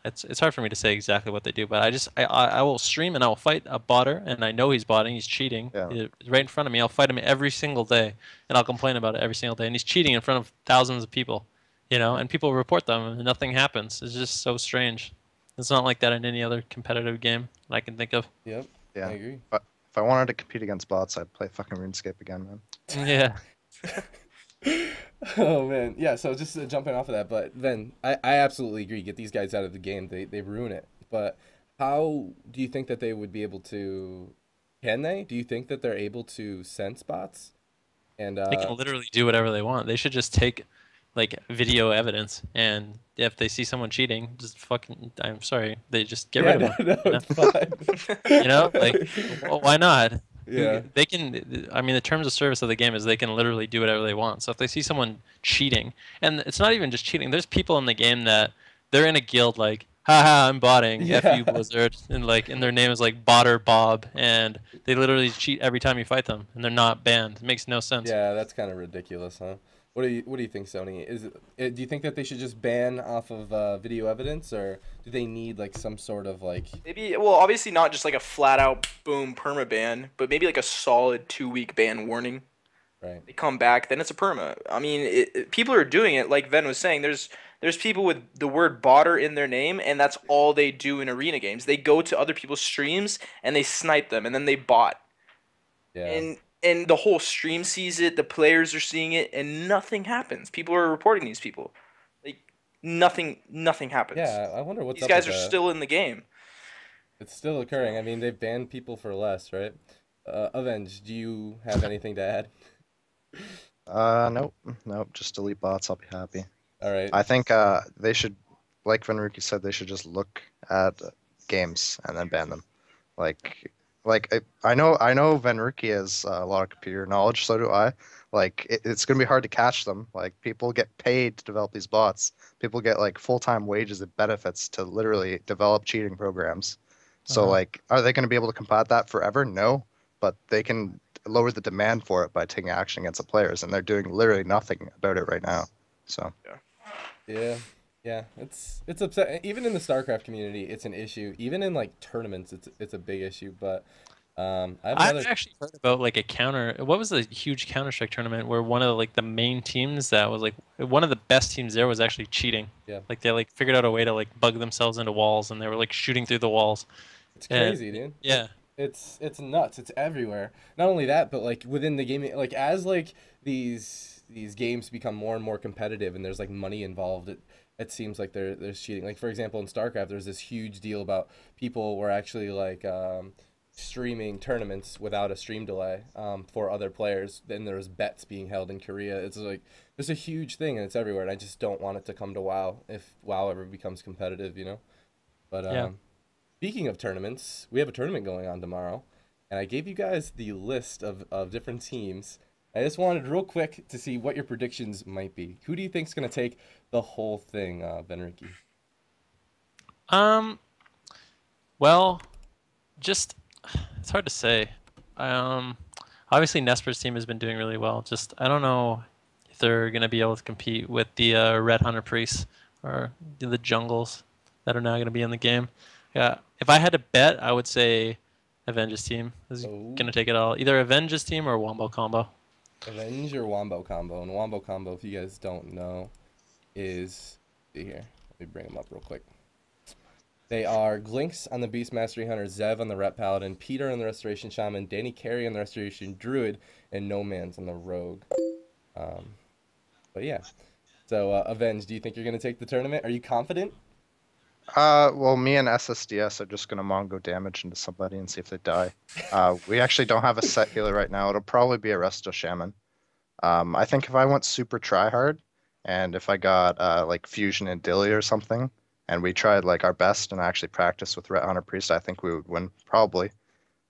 it's hard for me to say exactly what they do, but I will stream and I will fight a botter, and I know he's botting, he's cheating. Yeah. He's right in front of me. I'll fight him every single day, and I'll complain about it every single day. And he's cheating in front of thousands of people, you know, and people report them, and nothing happens. It's just so strange. It's not like that in any other competitive game I can think of. Yep, I Yeah. agree. If I wanted to compete against bots, I'd play fucking RuneScape again, man. Yeah. Oh man, yeah. So just jumping off of that, but then I absolutely agree. Get these guys out of the game. They ruin it. But how do you think that they would be able to? Can they? Do you think that they're able to sense bots? And They can literally do whatever they want. They should just take like video evidence, and if they see someone cheating, just fucking I'm sorry, they just get yeah, rid of no, them. no, it's fine. You know, like why not? Yeah, They can. I mean, the terms of service of the game is they can literally do whatever they want. So if they see someone cheating, and it's not even just cheating. There's people in the game that they're in a guild like, haha, I'm botting, F you yeah, Blizzard, and like, and their name is like Botter Bob, and they literally cheat every time you fight them, and they're not banned. It makes no sense. yeah. That's kind of ridiculous, huh? What do you think, Sony? Do you think that they should just ban off of video evidence, or do they need like some sort of like? Maybe, well, obviously not just like a flat out boom permaban, but maybe like a solid 2 week ban warning. Right. They come back, then it's a perma. I mean, people are doing it like Ven was saying. There's people with the word botter in their name, and that's all they do in arena games. They go to other people's streams and they snipe them, and then they bot. Yeah. And the whole stream sees it. The players are seeing it, and nothing happens. People are reporting these people. Like nothing happens. Yeah. I wonder what's These up with guys are that. still in the game. It's still So occurring. I mean, they've banned people for less, right? Avenge, do you have anything to add? Nope, nope. Just delete bots. I'll be happy. All right. I think they should, like Venruki said, they should just look at games and then ban them. Like, I know Venruki has a lot of computer knowledge. So do I. Like, it's gonna be hard to catch them. Like, people get paid to develop these bots. People get like full-time wages and benefits to literally develop cheating programs. So, Uh-huh. like, are they gonna be able to combat that forever? No, but they can lower the demand for it by taking action against the players, and they're doing literally nothing about it right now. So. yeah. Yeah. Yeah. It's upset. Even in the StarCraft community, it's an issue. Even in like tournaments, it's a big issue. But I have I've another. actually heard about like a counter. What was the huge Counter Strike tournament where one of like the main teams that was like one of the best teams there was actually cheating. Yeah. Like they like figured out a way to like bug themselves into walls, and they were like shooting through the walls. It's And crazy, dude. yeah, It's nuts. It's everywhere. Not only that, but like within the gaming, like as like these games become more and more competitive, and there's like money involved. It seems like there's cheating. Like for example, in StarCraft, there's this huge deal about people were actually like streaming tournaments without a stream delay for other players. Then there's bets being held in Korea. It's like it's a huge thing, and it's everywhere. And I just don't want it to come to WoW if WoW ever becomes competitive, you know. But yeah. speaking of tournaments, we have a tournament going on tomorrow, and I gave you guys the list of different teams. I just wanted real quick to see what your predictions might be. Who do you think's gonna take the whole thing, Venruki? Um. Well, just it's hard to say. Um. Obviously, Nesper's team has been doing really well. Just I don't know if they're gonna be able to compete with the Red Hunter Priests or the jungles that are now gonna be in the game. Yeah. If I had to bet, I would say Avenge's team is Oh, gonna take it all. Either Avenge's team or Wombo Combo. Avenge or Wombo combo. And Wombo combo, if you guys don't know, is see here. Let me bring them up real quick. They are Glinks on the Beast Mastery Hunter, Zev on the Ret Paladin, Peter on the Restoration Shaman, Danny Carey on the Restoration Druid, and No Man's on the Rogue. Um, but yeah. So, Avenge, do you think you're going to take the tournament? Are you confident? Well, me and SSDS are just gonna Mongo damage into somebody and see if they die. We actually don't have a set healer right now. It'll probably be a Resto Shaman. I think if I went super tryhard, and if I got like Fusion and Dilly or something, and we tried like our best and actually practiced with Ret Hunter Priest, I think we would win probably,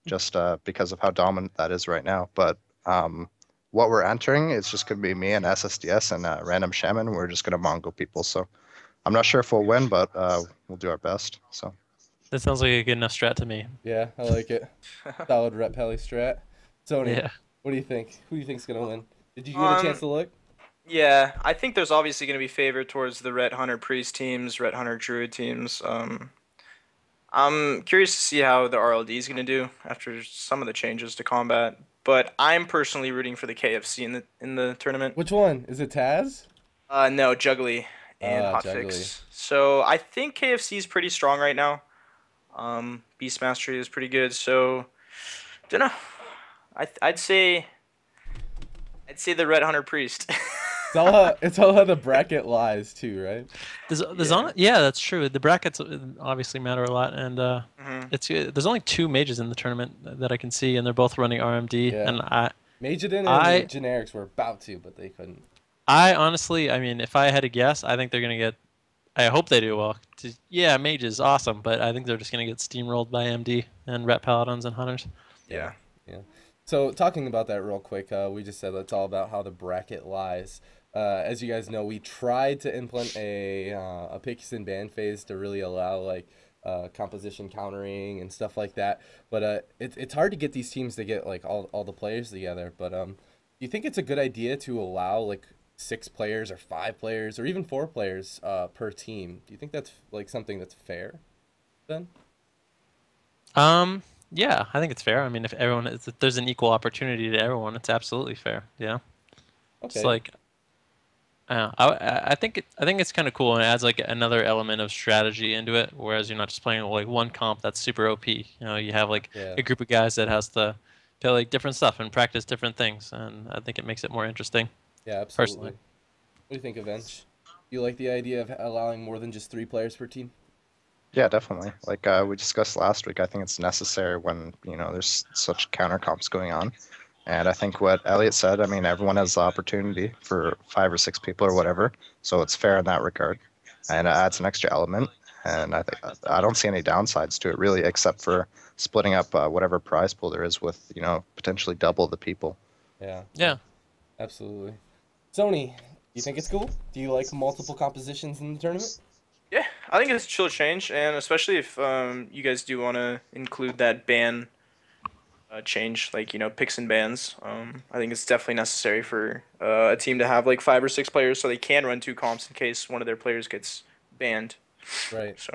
just because of how dominant that is right now. But what we're entering is just gonna be me and SSDS and random Shaman. We're just gonna Mongo people. So I'm not sure if we'll win, but we'll do our best. So. That sounds like a good enough strat to me. Yeah, I like it. Solid Ret Pally strat. Sony, Yeah. what do you think? Who do you think's going to win? Did you get a chance Um, to look? yeah, I think there's obviously going to be favor towards the Red Hunter Priest teams, Red Hunter Druid teams. I'm curious to see how the RLD is going to do after some of the changes to combat. But I'm personally rooting for the KFC in the tournament. Which one? Is it Taz? No, Juggly and Juggly. Hotfix. So I think KFC is pretty strong right now. Beast Mastery is pretty good. So don't know. I'd say the Red Hunter Priest. It's all how the bracket lies too, right? Yeah. Yeah, that's true. The brackets obviously matter a lot, and hmm there's only two mages in the tournament that I can see, and they're both running RMD. Yeah. And I Majidin I and Generics were about to, but they couldn't. I honestly, I mean, if I had to guess, I think they're gonna get. I hope they do well. Yeah, mages awesome, but I think they're just gonna get steamrolled by MD and Ret Paladins and Hunters. Yeah, Yeah. yeah. So talking about that real quick, we just said it's all about how the bracket lies. As you guys know, we tried to implement a picks and ban phase to really allow like composition countering and stuff like that. But it's hard to get these teams to get like all the players together. But do you think it's a good idea to allow like 6 players or 5 players or even 4 players per team? Do you think that's like something that's fair then? Um, Yeah, I think it's fair. I mean, if there's an equal opportunity to everyone, it's absolutely fair. Yeah, it's Okay. like I think it's kind of cool and it adds like another element of strategy into it. Whereas you're not just playing like one comp that's super OP. You know, you have like Yeah. a group of guys that has to play like different stuff and practice different things, and I think it makes it more interesting Yeah, personally. absolutely. What do you think, Avenge? Do you like the idea of allowing more than just 3 players per team? Yeah, definitely. Like we discussed last week, I think it's necessary when, there's such counter comps going on. And I think what Elliot said, I mean, everyone has the opportunity for 5 or 6 people or whatever, so it's fair in that regard. And it adds an extra element. And I don't see any downsides to it really, except for splitting up whatever prize pool there is with, potentially double the people. Yeah, Yeah. absolutely. Sony, you think it's cool? Do you like multiple compositions in the tournament? Yeah, I think it's a chill change, and especially if you guys do want to include that ban change, like picks and bans. I think it's definitely necessary for a team to have like 5 or 6 players, so they can run 2 comps in case one of their players gets banned. Right. So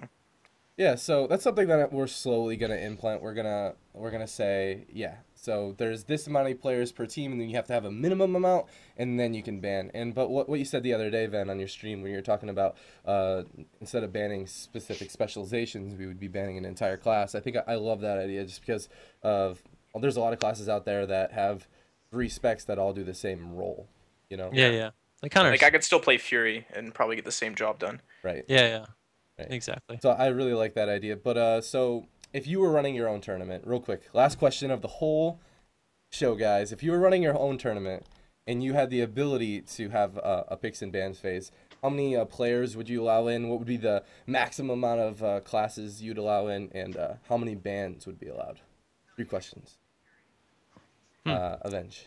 Yeah, so that's something that we're slowly gonna implement. We're gonna say, yeah. So there's this amount of players per team, and then you have to have a minimum amount, and then you can ban. And but what you said the other day, Ven, on your stream when you were talking about instead of banning specific specializations, we would be banning an entire class. I think I love that idea just because of well, there's a lot of classes out there that have 3 specs that all do the same role. You know? Yeah, yeah, yeah. Like kind like of. I could still play Fury and probably get the same job done. Right. Yeah, yeah. Right. Exactly. So I really like that idea. But so if you were running your own tournament, real quick, last question of the whole show, guys. If you were running your own tournament and you had the ability to have a picks and bans phase, how many players would you allow in? What would be the maximum amount of classes you'd allow in, and how many bans would be allowed? 3 questions. Hmm. Avenge.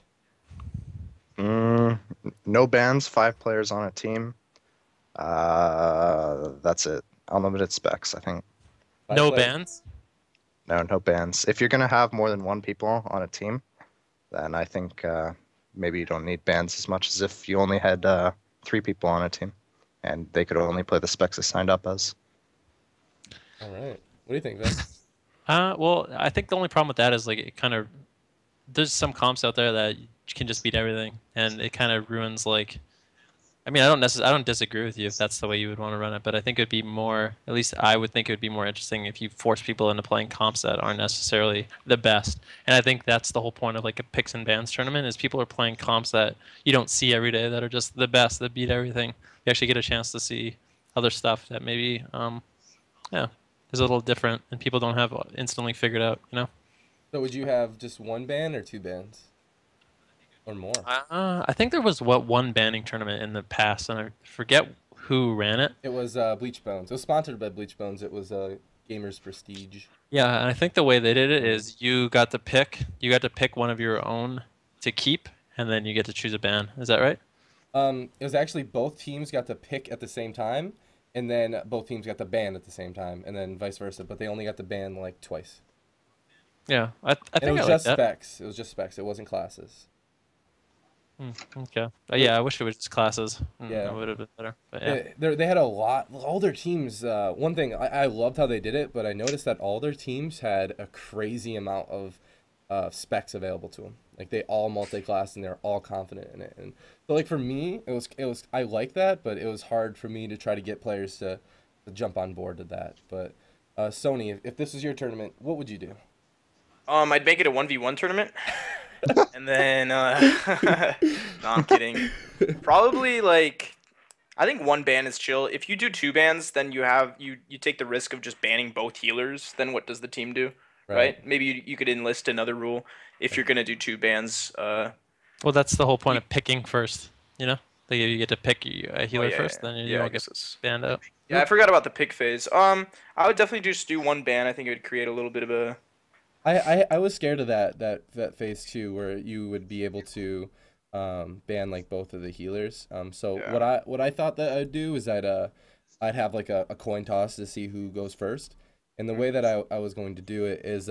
Mm, no bans, 5 players on a team. That's it. Unlimited specs, I think. Five No players. bans. No, no bans. If you're gonna have more than 1 people on a team, then I think maybe you don't need bans as much as if you only had 3 people on a team, and they could only play the specs they signed up as. All right. What do you think, Ven? Well, I think the only problem with that is like it kind of there's some comps out there that can just beat everything, and it kind of ruins like. I mean, I don't disagree with you if that's the way you would want to run it, but I think it'd be more. At least I would think it would be more interesting if you force people into playing comps that aren't necessarily the best. And I think that's the whole point of like a picks and bans tournament is people are playing comps that you don't see every day that are just the best that beat everything. You actually get a chance to see other stuff that maybe yeah is a little different and people don't have instantly figured out. You know. So would you have just 1 ban or 2 bans or more? I think there was one banning tournament in the past, and I forget who ran it. It was Bleach Bones. It was sponsored by Bleach Bones. It was Gamers Prestige. Yeah, and I think the way they did it is you got to pick one of your own to keep, and then you get to choose a ban. Is that right? It was actually both teams got to pick at the same time, and then both teams got to ban at the same time, and then vice versa. But they only got to ban like twice. Yeah, I And it think I was like just that. specs. It was just specs. It wasn't classes. Hmm, okay. But Yeah, I wish it was just classes. That yeah, would have been better. But yeah. they had a lot. All their teams. One thing I loved how they did it, but I noticed that all their teams had a crazy amount of specs available to them. Like they all multi-class and they're all confident in it. And so like for me, it was I like that, but it was hard for me to try to get players to jump on board to that. But Sony, if this was your tournament, what would you do? I'd make it a 1v1 tournament, and then no, I'm kidding. Probably like I think one ban is chill. If you do 2 bans, then you take the risk of just banning both healers. Then what does the team do, Right. right? Maybe you could enlist another rule if you're gonna do 2 bans. Well, that's the whole point You, of picking first. You know, like you get to pick a oh healer yeah, first, then you yeah, I don't get guess it's banned out. yeah. I forgot about the pick phase. I would definitely just do 1 ban. I think it would create a little bit of a I was scared of that phase two where you would be able to ban like both of the healers. So yeah. what I thought that I'd do is I'd have like a coin toss to see who goes first. And the way that I was going to do it is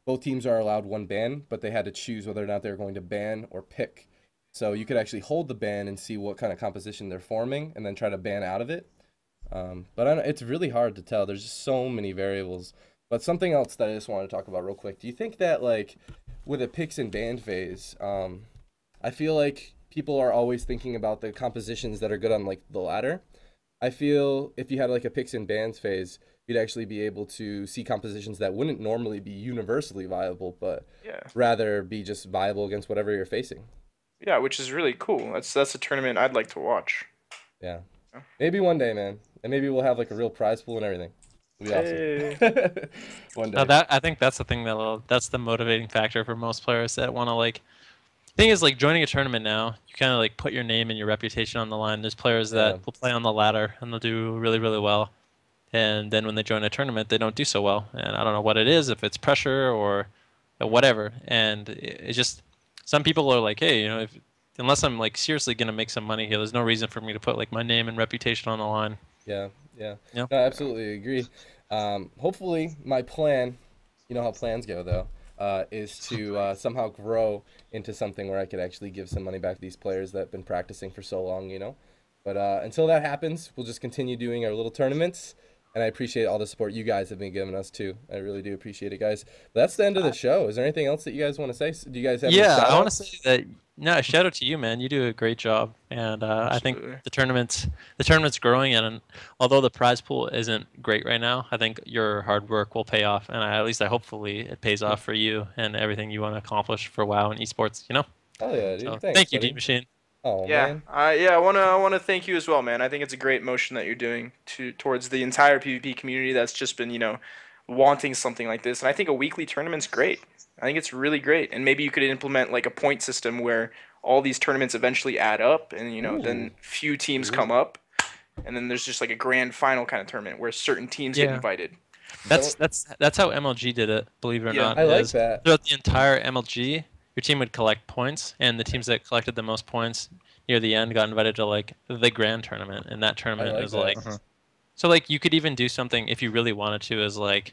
both teams are allowed 1 ban, but they had to choose whether or not they're going to ban or pick. So you could actually hold the ban and see what kind of composition they're forming, and then try to ban out of it. But I don't, it's really hard to tell. There's just so many variables. But something else that I just want to talk about real quick. Do you think that like with a picks and ban phase, I feel like people are always thinking about the compositions that are good on like the ladder. I feel if you had like a picks and bans phase, you'd actually be able to see compositions that wouldn't normally be universally viable, but Yeah. rather be just viable against whatever you're facing. Yeah, which is really cool. That's a tournament I'd like to watch. Yeah. Yeah. Maybe one day, man. And maybe we'll have like a real prize pool and everything. It'll be Hey. awesome. One No, day. that I think that's the thing that's the motivating factor for most players that want to like. Thing is, like joining a tournament now, you kind of like put your name and your reputation on the line. There's players Yeah. that will play on the ladder and they'll do really, really well, and then when they join a tournament, they don't do so well. And I don't know what it is, if it's pressure or whatever. And it's just some people are like, hey, unless I'm like seriously gonna make some money here, there's no reason for me to put like my name and reputation on the line. Yeah. Yeah. Yeah. No, I absolutely agree. Hopefully my plan, you know how plans go though, is to somehow grow into something where I could actually give some money back to these players that have been practicing for so long, you know? But until that happens, we'll just continue doing our little tournaments. And I appreciate all the support you guys have been giving us too. I really do appreciate it, guys. But that's the end of the show. Is there anything else that you guys want to say? Do you guys have any Yeah, shout I want to outs? say that no, shout out to you, man. You do a great job, and I think Absolutely. the tournament's growing, and although the prize pool isn't great right now, I think your hard work will pay off, and at least I hopefully it pays off for you and everything you want to accomplish for WoW and esports. Oh yeah, So dude. Thanks, thank you, buddy. Dmachine. Oh Yeah, man. I wanna thank you as well, man. I think it's a great motion that you're doing towards the entire PvP community that's just been, wanting something like this. And I think a weekly tournament's great. I think it's really great. And maybe you could implement like a point system where all these tournaments eventually add up, and Ooh. then few teams come Ooh. up, and then there's just like a grand final kind of tournament where certain teams get Yeah, invited. So that's how MLG did it. Believe it or Yeah. not, I like is that. throughout the entire MLG, your team would collect points, and the teams that collected the most points near the end got invited to like the grand tournament, and that I tournament like is that. like so like you could even do something if you really wanted to, is like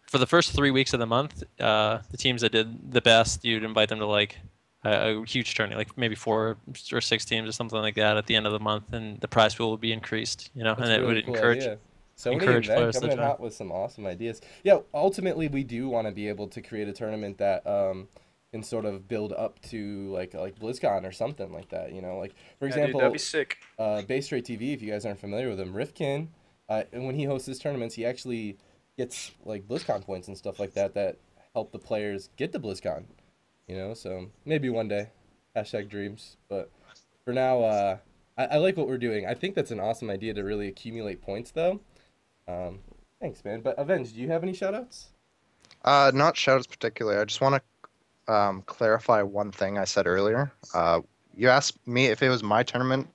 for the first 3 weeks of the month, the teams that did the best, you'd invite them to like a huge tourney, like maybe 4 or 6 teams or something like that at the end of the month, and the prize pool would be increased, That's and a it would really cool idea. Sony and encourage Ven players coming to in join. hot with some awesome ideas. Yeah, ultimately we do want to be able to create a tournament that can sort of build up to like BlizzCon or something like that. You know, like for Yeah, dude, that'd be example, sick. Base Rate TV. If you guys aren't familiar with him, Rifkin, and when he hosts his tournaments, he actually gets like BlizzCon points and stuff like that that help the players get to BlizzCon. You know, so maybe one day, hashtag dreams. But for now, I like what we're doing. I think that's an awesome idea to really accumulate points, though. Thanks, man. But Avenge, do you have any shoutouts? Not shoutouts particularly. I just want to clarify one thing I said earlier. You asked me if it was my tournament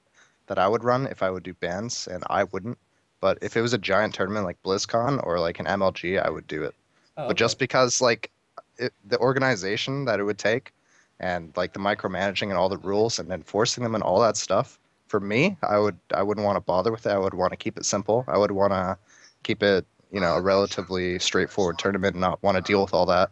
that I would run, if I would do bans, and I wouldn't. But if it was a giant tournament like BlizzCon or like an MLG, I would do it. Oh, But okay. just because like the organization that it would take and like the micromanaging and all the rules and enforcing them and all that stuff, for me, I wouldn't want to bother with it. I would want to keep it simple. I would want to keep it, a relatively straightforward tournament and not want to deal with all that.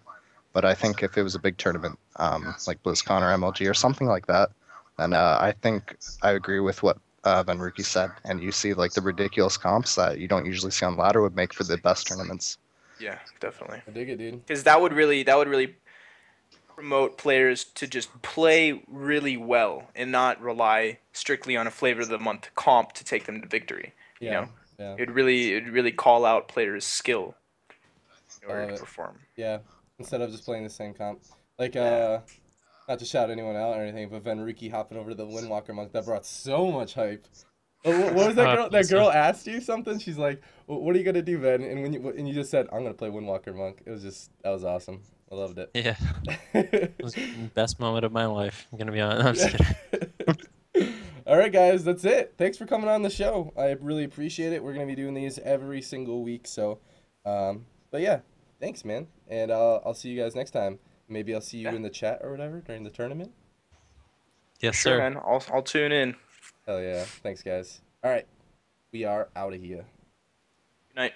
But I think if it was a big tournament, like BlizzCon or MLG or something like that, then I think I agree with what Venruki said. And you see like the ridiculous comps that you don't usually see on ladder would make for the best tournaments. Yeah, definitely. I dig it, dude. Because that would really promote players to just play really well and not rely strictly on a flavor of the month comp to take them to victory. You Yeah, know, yeah. it'd really call out players' skill in I order love to it. perform. Yeah. Instead of just playing the same comp. Like, Yeah. not to shout anyone out or anything, but Venruki hopping over to the Windwalker monk, that brought so much hype. Oh, what was that girl? That So girl asked you something. She's like, "What are you gonna do, Ven?" And you just said, "I'm gonna play Windwalker monk." That was awesome. I loved it. yeah, it was the best moment of my life. I'm gonna be honest. No, I'm just kidding. All right, guys, that's it. Thanks for coming on the show. I really appreciate it. We're gonna be doing these every single week. So, but yeah, thanks, man. And I'll see you guys next time. Maybe I'll see you Yeah. in the chat or whatever during the tournament. Yes, Sure, sir. man. I'll tune in. Hell yeah. Thanks, guys. All right, we are out of here. Good night.